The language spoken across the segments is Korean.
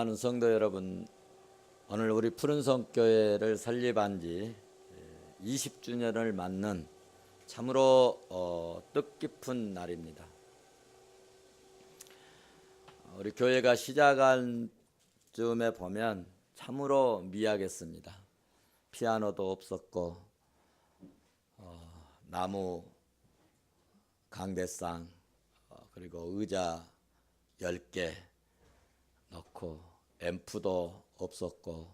사랑하는 성도 여러분, 오늘 우리 푸른성 교회를 설립한 지 20주년을 맞는 참으로 뜻깊은 날입니다. 우리 교회가 시작한 쯤에 보면 참으로 미약했습니다. 피아노도 없었고 나무 강대상 그리고 의자 10개 넣고 앰프도 없었고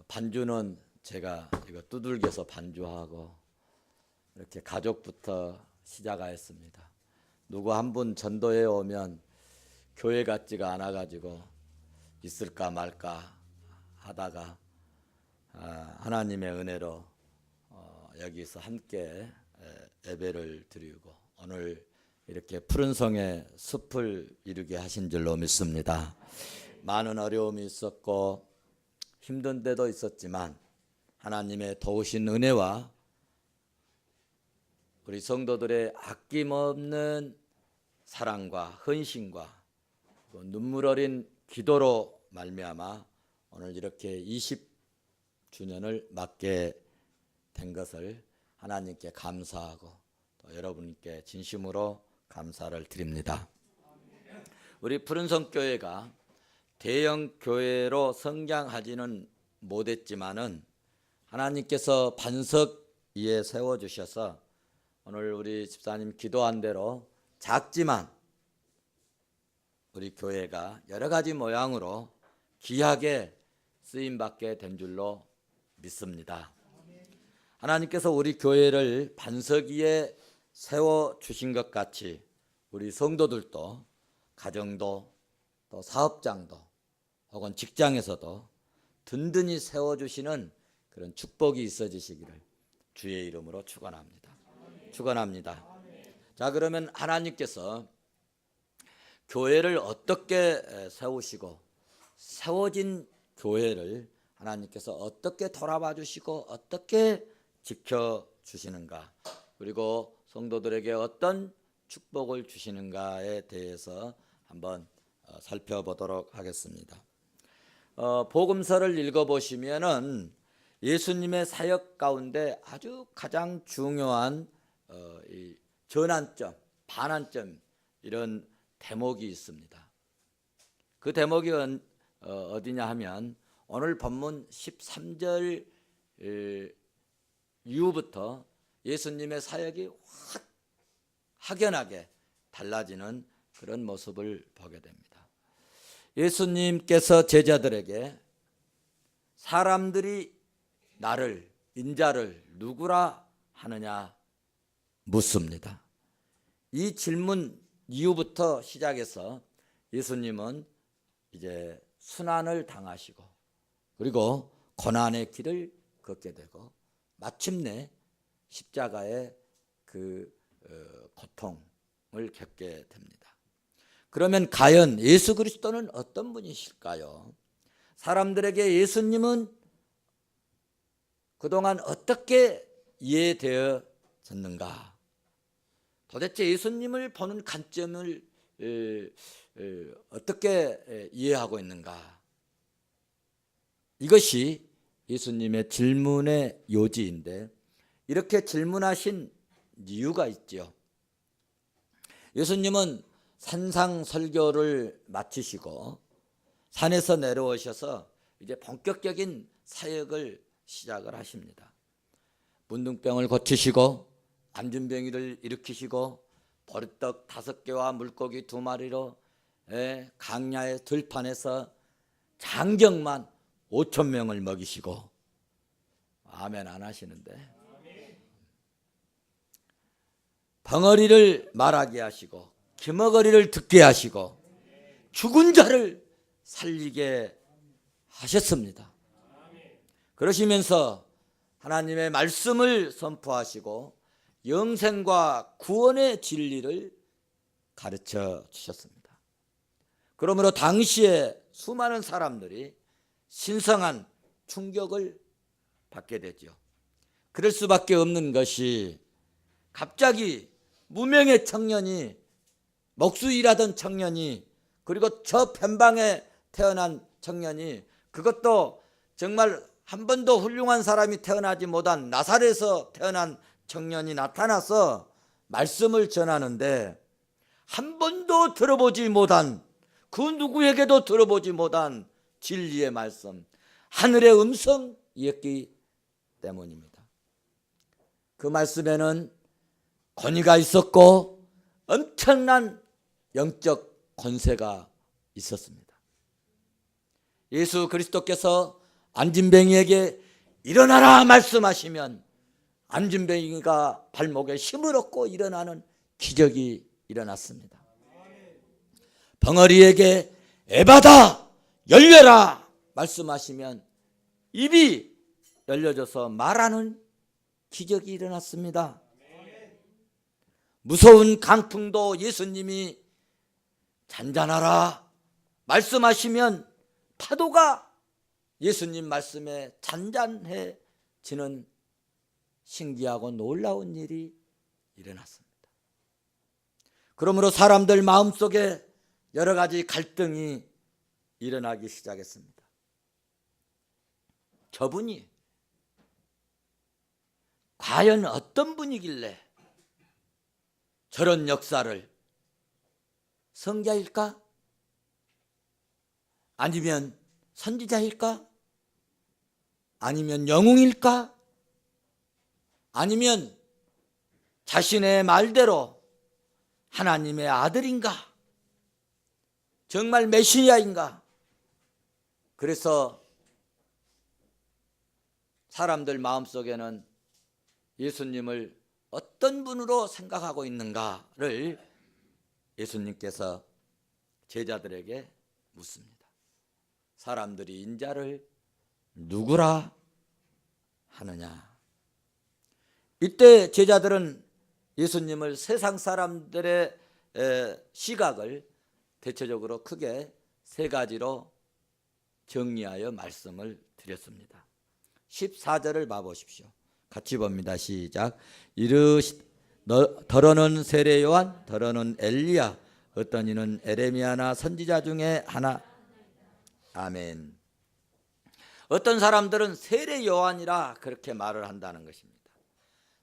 반주는 제가 이거 두들겨서 반주하고 이렇게 가족부터 시작하였습니다. 누구 한 분 전도해 오면 교회 같지가 않아 가지고 있을까 말까 하다가 하나님의 은혜로 여기서 함께 예배를 드리고 오늘 이렇게 푸른 성의 숲을 이루게 하신 줄로 믿습니다. 많은 어려움이 있었고 힘든 데도 있었지만 하나님의 도우신 은혜와 우리 성도들의 아낌없는 사랑과 헌신과 눈물 어린 기도로 말미암아 오늘 이렇게 20주년을 맞게 된 것을 하나님께 감사하고 또 여러분께 진심으로 감사를 드립니다. 우리 푸른성 교회가 대형 교회로 성장하지는 못했지만은 하나님께서 반석 위에 세워주셔서 오늘 우리 집사님 기도한 대로 작지만 우리 교회가 여러 가지 모양으로 귀하게 쓰임받게 된 줄로 믿습니다. 하나님께서 우리 교회를 반석 위에 세워주신 것 같이 우리 성도들도 가정도 또 사업장도 혹은 직장에서도 든든히 세워주시는 그런 축복이 있어지시기를 주의 이름으로 축원합니다. 축원합니다. 자, 그러면 하나님께서 교회를 어떻게 세우시고 세워진 교회를 하나님께서 어떻게 돌아봐 주시고 어떻게 지켜주시는가, 그리고 성도들에게 어떤 축복을 주시는가에 대해서 한번 살펴보도록 하겠습니다. 복음서를 읽어보시면은 예수님의 사역 가운데 아주 가장 중요한 이 전환점, 반환점 이런 대목이 있습니다. 그 대목이 어디냐 하면 오늘 본문 13절 이후부터 예수님의 사역이 확연하게 달라지는 그런 모습을 보게 됩니다. 예수님께서 제자들에게 사람들이 나를, 인자를 누구라 하느냐 묻습니다. 이 질문 이후부터 시작해서 예수님은 이제 순환을 당하시고 그리고 고난의 길을 걷게 되고 마침내 십자가의 그 고통을 겪게 됩니다. 그러면 과연 예수 그리스도는 어떤 분이실까요? 사람들에게 예수님은 그동안 어떻게 이해되어졌는가? 도대체 예수님을 보는 관점을 어떻게 이해하고 있는가? 이것이 예수님의 질문의 요지인데 이렇게 질문하신 이유가 있죠. 예수님은 산상설교를 마치시고 산에서 내려오셔서 이제 본격적인 사역을 시작을 하십니다. 문둥병을 고치시고 암진병이를 일으키시고 보리떡 5개와 물고기 2마리로 강야의 들판에서 장경만 5,000명을 먹이시고 아멘 안 하시는데 벙어리를 말하게 하시고 기머거리를 듣게 하시고 죽은 자를 살리게 하셨습니다. 그러시면서 하나님의 말씀을 선포하시고 영생과 구원의 진리를 가르쳐 주셨습니다. 그러므로 당시에 수많은 사람들이 신성한 충격을 받게 되죠. 그럴 수밖에 없는 것이 갑자기 무명의 청년이, 목수일하던 청년이, 그리고 저 편방에 태어난 청년이, 그것도 정말 한 번도 훌륭한 사람이 태어나지 못한 나사렛에서 태어난 청년이 나타나서 말씀을 전하는데, 한 번도 들어보지 못한, 그 누구에게도 들어보지 못한 진리의 말씀, 하늘의 음성이었기 때문입니다. 그 말씀에는 권위가 있었고 엄청난 영적 권세가 있었습니다. 예수 그리스도께서 안진뱅이에게 일어나라 말씀하시면 안진뱅이가 발목에 힘을 얻고 일어나는 기적이 일어났습니다. 벙어리에게 에바다 열려라 말씀하시면 입이 열려져서 말하는 기적이 일어났습니다. 무서운 강풍도 예수님이 잔잔하라 말씀하시면 파도가 예수님 말씀에 잔잔해지는 신기하고 놀라운 일이 일어났습니다. 그러므로 사람들 마음속에 여러 가지 갈등이 일어나기 시작했습니다. 저분이 과연 어떤 분이길래 저런 역사를, 성자일까? 아니면 선지자일까? 아니면 영웅일까? 아니면 자신의 말대로 하나님의 아들인가? 정말 메시아인가? 그래서 사람들 마음속에는 예수님을 어떤 분으로 생각하고 있는가를 예수님께서 제자들에게 묻습니다. 사람들이 인자를 누구라 하느냐? 이때 제자들은 예수님을 세상 사람들의 시각을 대체적으로 크게 세 가지로 정리하여 말씀을 드렸습니다. 14절을 봐보십시오. 같이 봅니다. 시작. 더러는 세례 요한, 더러는 엘리야, 어떤 이는 에레미야나 선지자 중에 하나. 아멘. 어떤 사람들은 세례 요한이라 그렇게 말을 한다는 것입니다.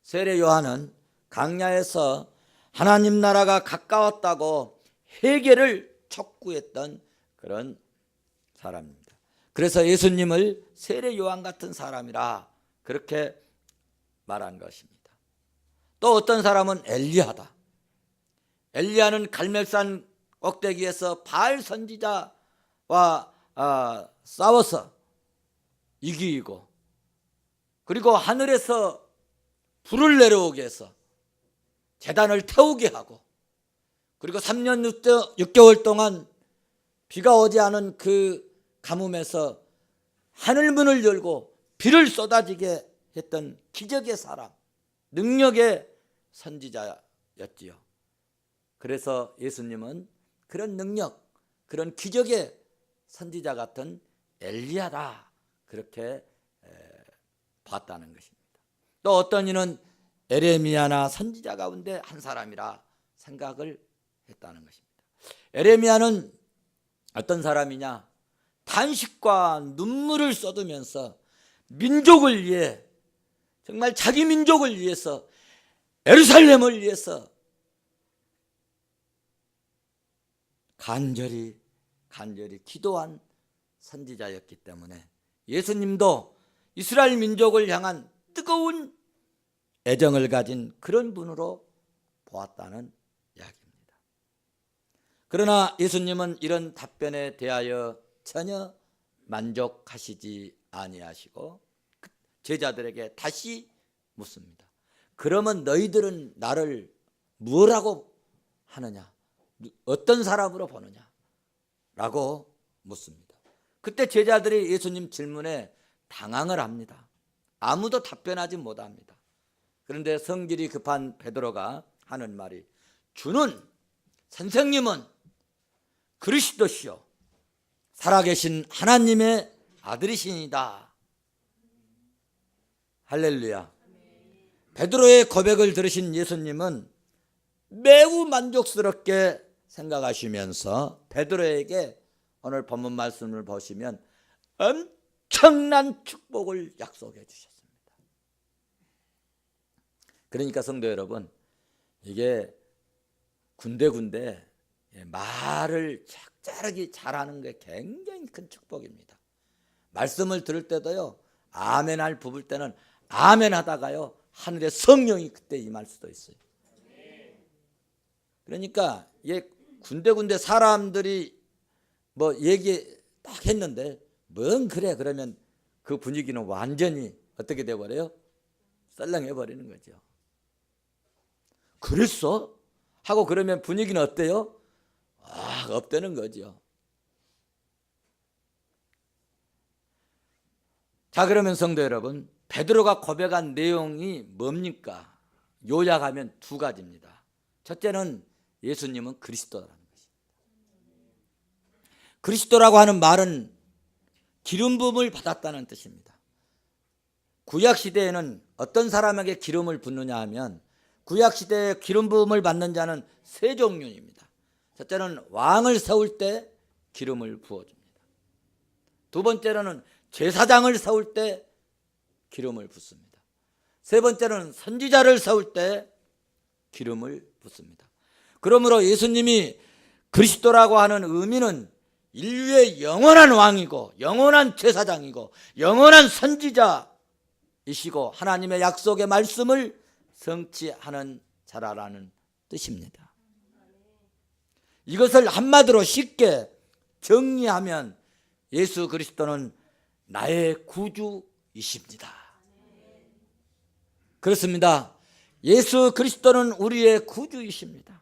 세례 요한은 강야에서 하나님 나라가 가까웠다고 회개를 촉구했던 그런 사람입니다. 그래서 예수님을 세례 요한 같은 사람이라 그렇게 말한 것입니다. 또 어떤 사람은 엘리야다. 엘리야는 갈멜산 꼭대기에서 바알 선지자와 싸워서 이기고, 그리고 하늘에서 불을 내려오게 해서 제단을 태우게 하고, 그리고 3년 6개월 동안 비가 오지 않은 그 가뭄에서 하늘문을 열고 비를 쏟아지게 했던 기적의 사람, 능력의 선지자였지요. 그래서 예수님은 그런 능력, 그런 기적의 선지자 같은 엘리야다 그렇게 봤다는 것입니다. 또 어떤 이는 에레미야나 선지자 가운데 한 사람이라 생각을 했다는 것입니다. 에레미야는 어떤 사람이냐? 탄식과 눈물을 쏟으면서 민족을 위해, 정말 자기 민족을 위해서, 예루살렘을 위해서 간절히 기도한 선지자였기 때문에 예수님도 이스라엘 민족을 향한 뜨거운 애정을 가진 그런 분으로 보았다는 이야기입니다. 그러나 예수님은 이런 답변에 대하여 전혀 만족하시지 아니하시고 제자들에게 다시 묻습니다. 그러면 너희들은 나를 뭐라고 하느냐? 어떤 사람으로 보느냐? 라고 묻습니다. 그때 제자들이 예수님 질문에 당황을 합니다. 아무도 답변하지 못합니다. 그런데 성질이 급한 베드로가 하는 말이, 주는, 선생님은 그리스도시요 살아계신 하나님의 아들이시니다. 할렐루야. 베드로의 고백을 들으신 예수님은 매우 만족스럽게 생각하시면서 베드로에게 오늘 본문 말씀을 보시면 엄청난 축복을 약속해 주셨습니다. 그러니까 성도 여러분, 이게 군데군데 말을 적절하게 잘하는 게 굉장히 큰 축복입니다. 말씀을 들을 때도요, 아멘 할 부을 때는 아멘 하다가요, 하늘의 성령이 그때 임할 수도 있어요. 그러니까 이게 군데군데 사람들이 뭐 얘기 딱 했는데 뭔 그래 그러면 그 분위기는 완전히 어떻게 돼버려요? 썰렁해 버리는 거죠. 그랬어? 하고 그러면 분위기는 어때요? 없다는 거죠. 자, 그러면 성도 여러분, 베드로가 고백한 내용이 뭡니까? 요약하면 두 가지입니다. 첫째는 예수님은 그리스도라는 것입니다. 그리스도라고 하는 말은 기름 부음을 받았다는 뜻입니다. 구약 시대에는 어떤 사람에게 기름을 붓느냐 하면 구약 시대에 기름 부음을 받는 자는 세 종류입니다. 첫째는 왕을 세울 때 기름을 부어줍니다. 두 번째로는 제사장을 세울 때 기름을 붓습니다. 세 번째는 선지자를 세울 때 기름을 붓습니다. 그러므로 예수님이 그리스도라고 하는 의미는 인류의 영원한 왕이고 영원한 제사장이고 영원한 선지자이시고 하나님의 약속의 말씀을 성취하는 자라라는 뜻입니다. 이것을 한마디로 쉽게 정리하면 예수 그리스도는 나의 구주이십니다. 그렇습니다. 예수 그리스도는 우리의 구주이십니다.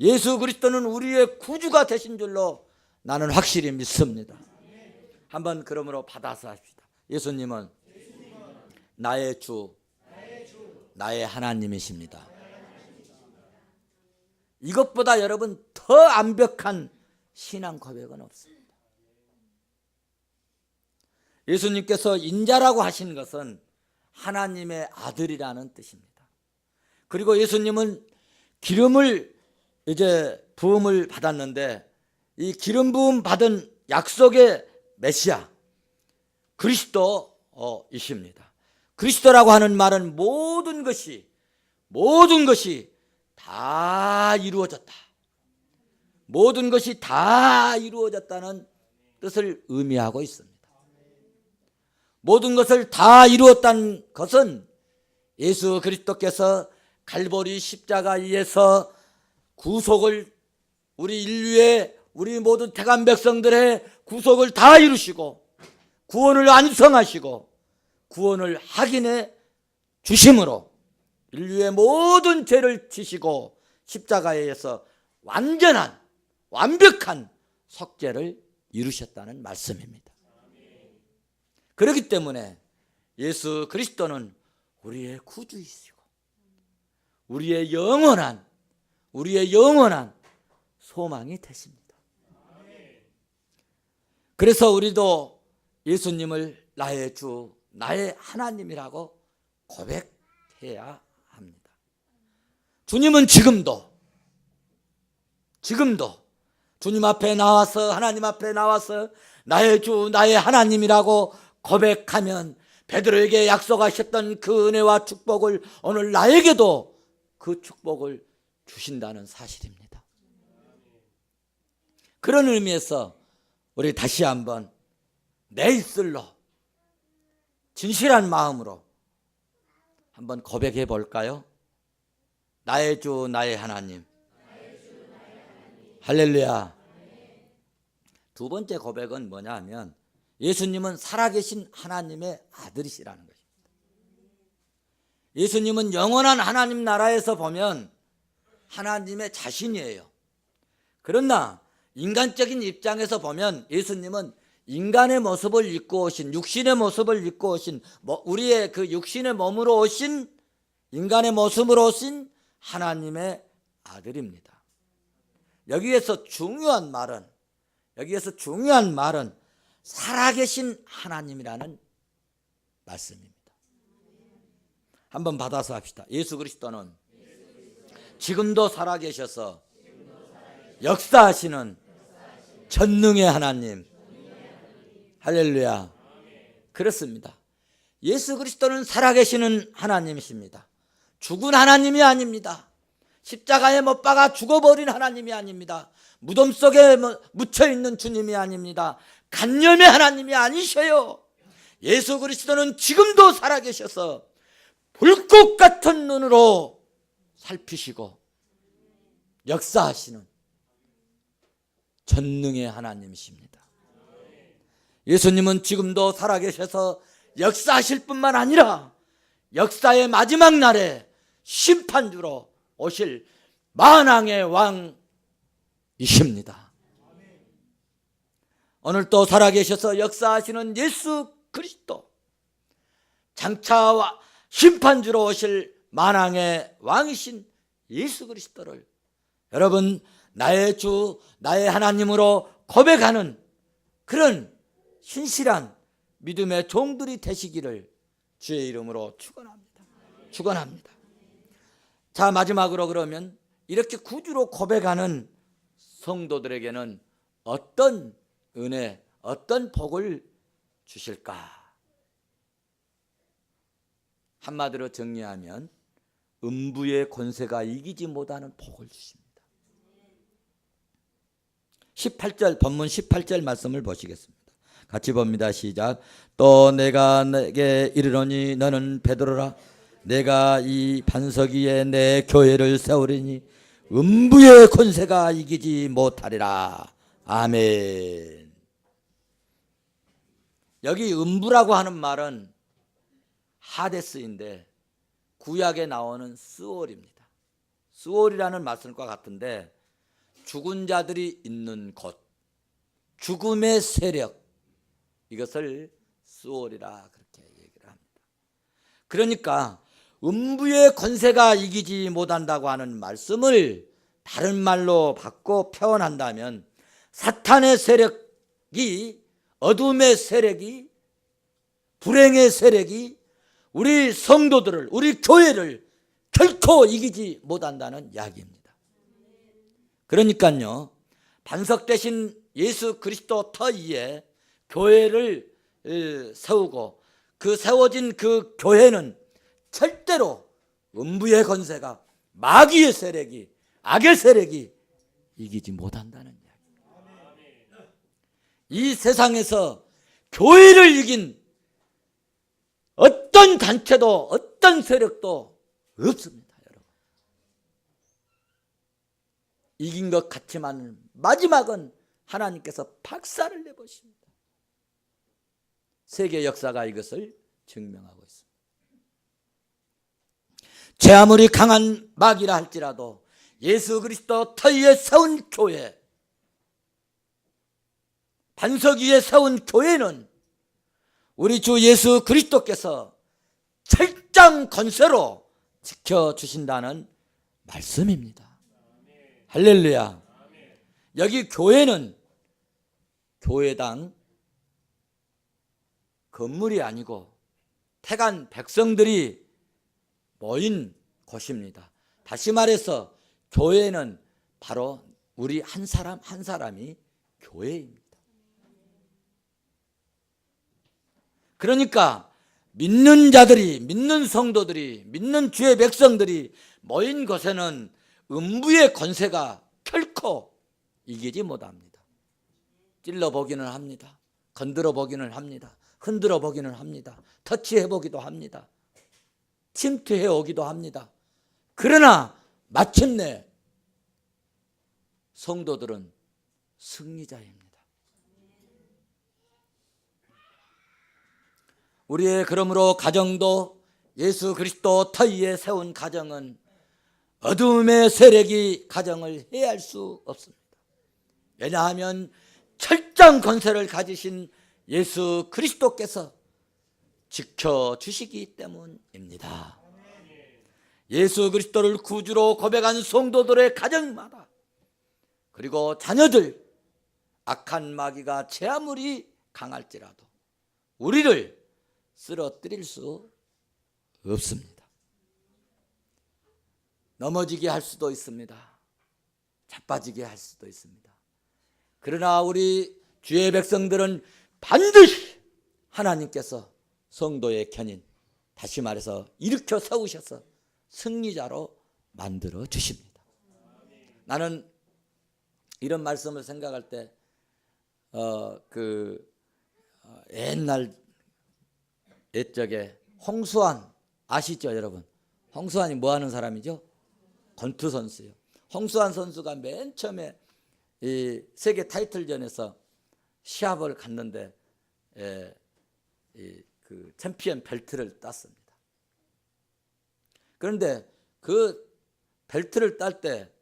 예수 그리스도는 우리의 구주가 되신 줄로 나는 확실히 믿습니다. 한번 그러므로 받아서 합시다. 예수님은 나의 주, 나의 하나님이십니다. 이것보다 여러분 더 완벽한 신앙 고백은 없습니다. 예수님께서 인자라고 하신 것은 하나님의 아들이라는 뜻입니다. 그리고 예수님은 기름을 부음을 받았는데 이 기름 부음 받은 약속의 메시아 그리스도이십니다. 그리스도라고 하는 말은 모든 것이 다 이루어졌다. 모든 것이 다 이루어졌다는 뜻을 의미하고 있습니다. 모든 것을 다 이루었다는 것은 예수 그리스도께서 갈보리 십자가에서 구속을 우리 인류의 우리 모든 택한 백성들의 구속을 다 이루시고 구원을 완성하시고 구원을 확인해 주심으로 인류의 모든 죄를 지시고 십자가에서 완벽한 속죄를 이루셨다는 말씀입니다. 그렇기 때문에 예수 그리스도는 우리의 구주이시고 우리의 영원한 소망이 되십니다. 그래서 우리도 예수님을 나의 주, 나의 하나님이라고 고백해야 합니다. 주님은 지금도 주님 앞에 나와서 하나님 앞에 나와서 나의 주, 나의 하나님이라고 고백하면 베드로에게 약속하셨던 그 은혜와 축복을 오늘 나에게도 그 축복을 주신다는 사실입니다. 그런 의미에서 우리 다시 한번 내 입술로 진실한 마음으로 한번 고백해 볼까요? 나의 주, 나의 하나님. 할렐루야. 두 번째 고백은 뭐냐 하면 예수님은 살아계신 하나님의 아들이시라는 것입니다. 예수님은 영원한 하나님 나라에서 보면 하나님의 자신이에요. 그러나 인간적인 입장에서 보면 예수님은 인간의 모습을 입고 오신, 육신의 모습을 입고 오신, 우리의 그 육신의 몸으로 오신, 인간의 모습으로 오신 하나님의 아들입니다. 여기에서 중요한 말은 살아계신 하나님이라는 말씀입니다. 한번 받아서 합시다. 예수 그리스도는 지금도 살아계셔서 역사하시는 전능의 하나님. 할렐루야. 그렇습니다. 예수 그리스도는 살아계시는 하나님이십니다. 죽은 하나님이 아닙니다. 십자가에 못 박아 죽어버린 하나님이 아닙니다. 무덤 속에 묻혀있는 주님이 아닙니다. 간념의 하나님이 아니셔요. 예수 그리스도는 지금도 살아계셔서 불꽃 같은 눈으로 살피시고 역사하시는 전능의 하나님이십니다. 예수님은 지금도 살아계셔서 역사하실 뿐만 아니라 역사의 마지막 날에 심판주로 오실 만왕의 왕이십니다. 오늘도 살아계셔서 역사하시는 예수 그리스도, 장차 심판주로 오실 만왕의 왕이신 예수 그리스도를 여러분 나의 주, 나의 하나님으로 고백하는 그런 신실한 믿음의 종들이 되시기를 주의 이름으로 축원합니다. 축원합니다. 자, 마지막으로 그러면 이렇게 구주로 고백하는 성도들에게는 어떤 은혜, 어떤 복을 주실까? 한마디로 정리하면 음부의 권세가 이기지 못하는 복을 주십니다. 18절, 본문 18절 말씀을 보시겠습니다. 같이 봅니다. 시작. 또 내가 내게 이르노니 너는 베드로라. 내가 이 반석 위에 내 교회를 세우리니 음부의 권세가 이기지 못하리라. 아멘. 여기 음부라고 하는 말은 하데스인데 구약에 나오는 스올입니다. 스올이라는 말씀과 같은데 죽은 자들이 있는 곳, 죽음의 세력, 이것을 스올이라 그렇게 얘기를 합니다. 그러니까 음부의 권세가 이기지 못한다고 하는 말씀을 다른 말로 바꿔 표현한다면 사탄의 세력이, 어둠의 세력이, 불행의 세력이 우리 성도들을, 우리 교회를 결코 이기지 못한다는 이야기입니다. 그러니까요, 반석 대신 예수 그리스도 터 위에 교회를 세우고 그 세워진 그 교회는 절대로 음부의 권세가, 마귀의 세력이, 악의 세력이 이기지 못한다는 이야기입니다. 이 세상에서 교회를 이긴 어떤 단체도 어떤 세력도 없습니다. 여러분, 이긴 것 같지만 마지막은 하나님께서 박살을 내보십니다. 세계 역사가 이것을 증명하고 있습니다. 제 아무리 강한 마귀라 할지라도 예수 그리스도 터 위에 세운 교회, 반석 위에 세운 교회는 우리 주 예수 그리스도께서 철장 권세로 지켜주신다는 말씀입니다. 할렐루야. 여기 교회는 교회당 건물이 아니고 택한 백성들이 모인 곳입니다. 다시 말해서 교회는 바로 우리 한 사람 한 사람이 교회입니다. 그러니까 믿는 자들이, 믿는 성도들이, 믿는 주의 백성들이 모인 곳에는 음부의 권세가 결코 이기지 못합니다. 찔러보기는 합니다. 건드려보기는 합니다. 흔들어보기는 합니다. 터치해보기도 합니다. 침투해오기도 합니다. 그러나 마침내 성도들은 승리자입니다. 우리의 그러므로 가정도 예수 그리스도 터 위에 세운 가정은 어둠의 세력이 가정을 해할 수 없습니다. 왜냐하면 철장 권세를 가지신 예수 그리스도께서 지켜주시기 때문입니다. 예수 그리스도를 구주로 고백한 성도들의 가정마다, 그리고 자녀들, 악한 마귀가 제 아무리 강할지라도 우리를 쓰러뜨릴 수 없습니다. 넘어지게 할 수도 있습니다. 자빠지게 할 수도 있습니다. 그러나 우리 주의 백성들은 반드시 하나님께서 성도의 견인, 다시 말해서 일으켜 세우셔서 승리자로 만들어 주십니다. 나는 이런 말씀을 생각할 때 옛날 옛적에 홍수환 아시죠, 여러분? 홍수환이 뭐 하는 사람이죠? 권투 선수요. 홍수환 선수가 맨 처음에 이 세계 타이틀전에서 시합을 갔는데 그 챔피언 벨트를 땄습니다. 그런데 그 벨트를 딸 때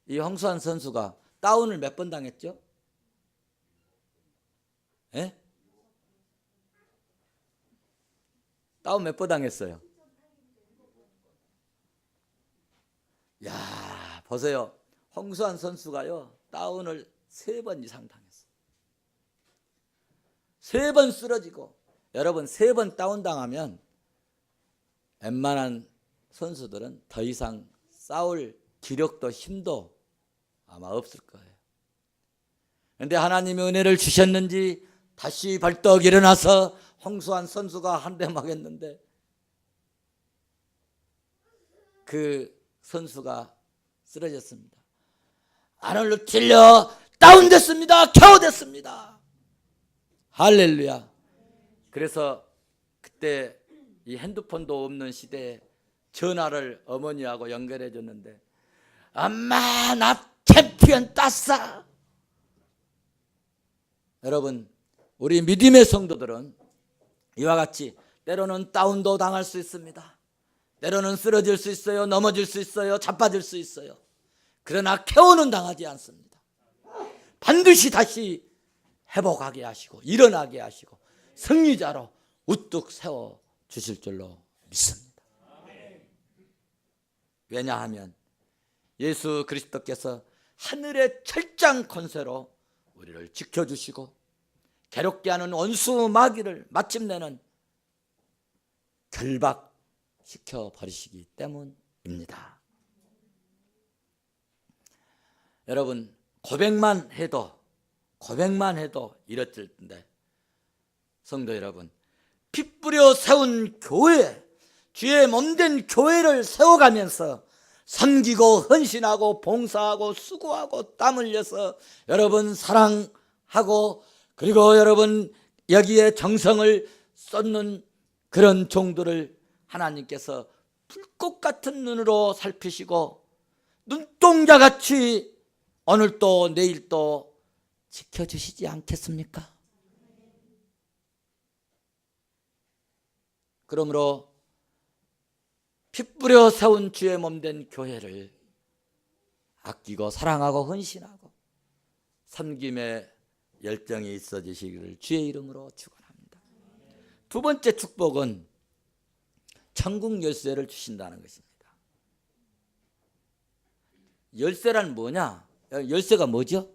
이 홍수환 선수가 다운을 몇 번 당했죠? 예? 다운 몇 번 당했어요? 야, 보세요. 홍수환 선수가요, 다운을 3번 이상 당했어요. 3번 쓰러지고, 여러분 3번 다운 당하면 웬만한 선수들은 더 이상 싸울 기력도 힘도 아마 없을 거예요. 그런데 하나님의 은혜를 주셨는지 다시 벌떡 일어나서 홍수환 선수가 한 대 맞았는데 그 선수가 쓰러졌습니다. 아놀드 틸러 다운됐습니다. KO됐습니다. 할렐루야. 그래서 그때 이 핸드폰도 없는 시대에 전화를 어머니하고 연결해 줬는데, 엄마 나 챔피언 땄어. 여러분, 우리 믿음의 성도들은 이와 같이 때로는 다운도 당할 수 있습니다. 때로는 쓰러질 수 있어요. 넘어질 수 있어요. 자빠질 수 있어요. 그러나 KO는 당하지 않습니다. 반드시 다시 회복하게 하시고 일어나게 하시고 승리자로 우뚝 세워 주실 줄로 믿습니다. 왜냐하면 예수 그리스도께서 하늘의 철장 권세로 우리를 지켜주시고 괴롭게 하는 원수 마귀를 마침내는 결박시켜 버리시기 때문입니다. 여러분, 고백만 해도 이렇을 텐데, 성도 여러분, 피 뿌려 세운 교회, 주의 몸된 교회를 세워가면서 섬기고 헌신하고 봉사하고 수고하고 땀 흘려서 여러분 사랑하고, 그리고 여러분 여기에 정성을 쏟는 그런 종들을 하나님께서 불꽃 같은 눈으로 살피시고 눈동자같이 오늘도 내일도 지켜주시지 않겠습니까? 그러므로 피 뿌려 세운 주의 몸된 교회를 아끼고 사랑하고 헌신하고 섬김의 열정이 있어지시기를 주의 이름으로 축원합니다. 두 번째 축복은 천국 열쇠를 주신다는 것입니다. 열쇠란 뭐냐? 열쇠가 뭐죠?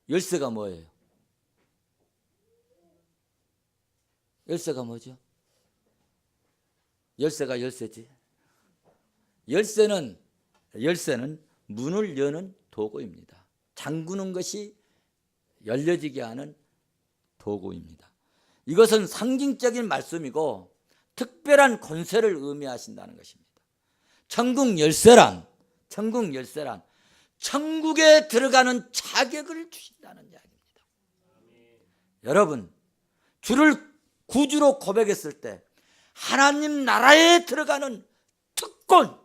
열쇠가 뭐예요? 열쇠가 뭐죠? 열쇠가 열쇠지. 열쇠는 문을 여는 도구입니다. 잠그는 것이 열려지게 하는 도구입니다. 이것은 상징적인 말씀이고 특별한 권세를 의미하신다는 것입니다. 천국 열쇠란 천국에 들어가는 자격을 주신다는 이야기입니다. 여러분, 주를 구주로 고백했을 때 하나님 나라에 들어가는 특권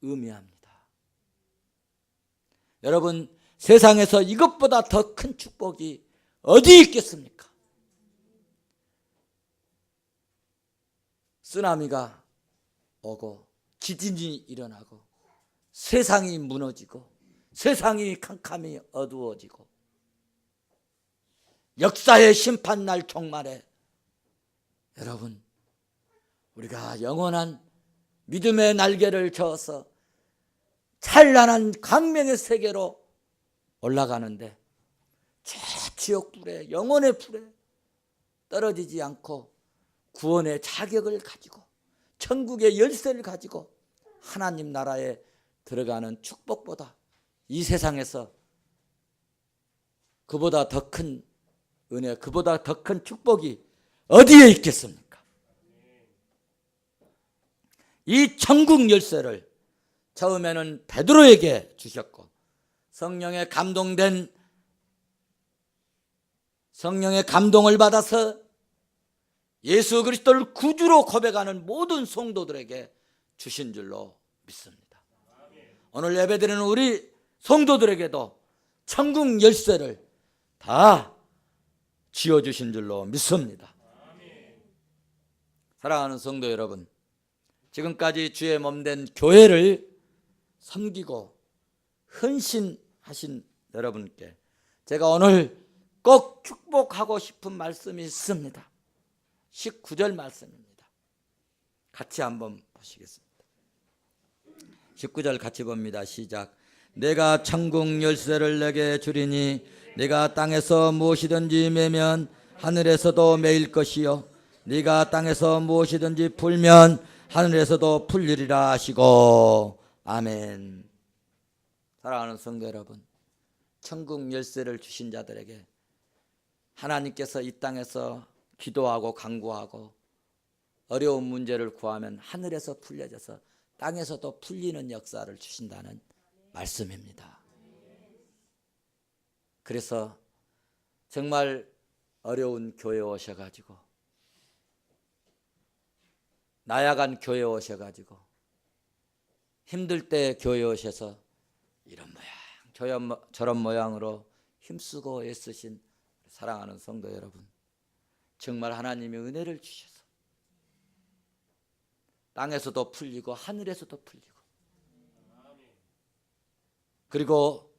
의미합니다. 여러분, 세상에서 이것보다 더 큰 축복이 어디 있겠습니까? 쓰나미가 오고 지진이 일어나고 세상이 무너지고 세상이 캄캄이 어두워지고 역사의 심판날 종말에 여러분, 우리가 영원한 믿음의 날개를 저어서 찬란한 광명의 세계로 올라가는데 저 지옥불에, 영혼의 불에 떨어지지 않고 구원의 자격을 가지고 천국의 열쇠를 가지고 하나님 나라에 들어가는 축복보다 이 세상에서 그보다 더 큰 은혜, 그보다 더 큰 축복이 어디에 있겠습니까? 이 천국 열쇠를 처음에는 베드로에게 주셨고, 성령의 감동을 받아서 예수 그리스도를 구주로 고백하는 모든 성도들에게 주신 줄로 믿습니다. 오늘 예배드리는 우리 성도들에게도 천국 열쇠를 다 쥐어주신 줄로 믿습니다. 사랑하는 성도 여러분, 지금까지 주의 몸된 교회를 섬기고 헌신하신 여러분께 제가 오늘 꼭 축복하고 싶은 말씀이 있습니다. 19절 말씀입니다. 같이 한번 보시겠습니다. 19절 같이 봅니다. 시작. 내가 천국 열쇠를 내게 주리니 네가 땅에서 무엇이든지 매면 하늘에서도 매일 것이요 네가 땅에서 무엇이든지 풀면 하늘에서도 풀리리라 하시고. 아멘. 사랑하는 성도 여러분, 천국 열쇠를 주신 자들에게 하나님께서 이 땅에서 기도하고 간구하고 어려운 문제를 구하면 하늘에서 풀려져서 땅에서도 풀리는 역사를 주신다는 말씀입니다. 그래서 정말 어려운 교회에 오셔가지고, 나약한 교회에 오셔가지고, 힘들 때 교회에 오셔서 이런 모양 저런 모양으로 힘쓰고 애쓰신 사랑하는 성도 여러분, 정말 하나님의 은혜를 주셔서 땅에서도 풀리고 하늘에서도 풀리고, 그리고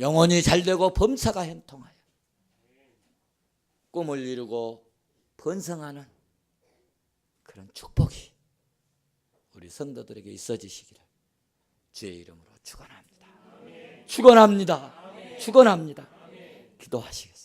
영혼이 잘되고 범사가 형통하여 꿈을 이루고 번성하는 그런 축복이 우리 성도들에게 있어지시기를 주의 이름으로 축원합니다. 축원합니다. 축원합니다. 기도하시겠습니다.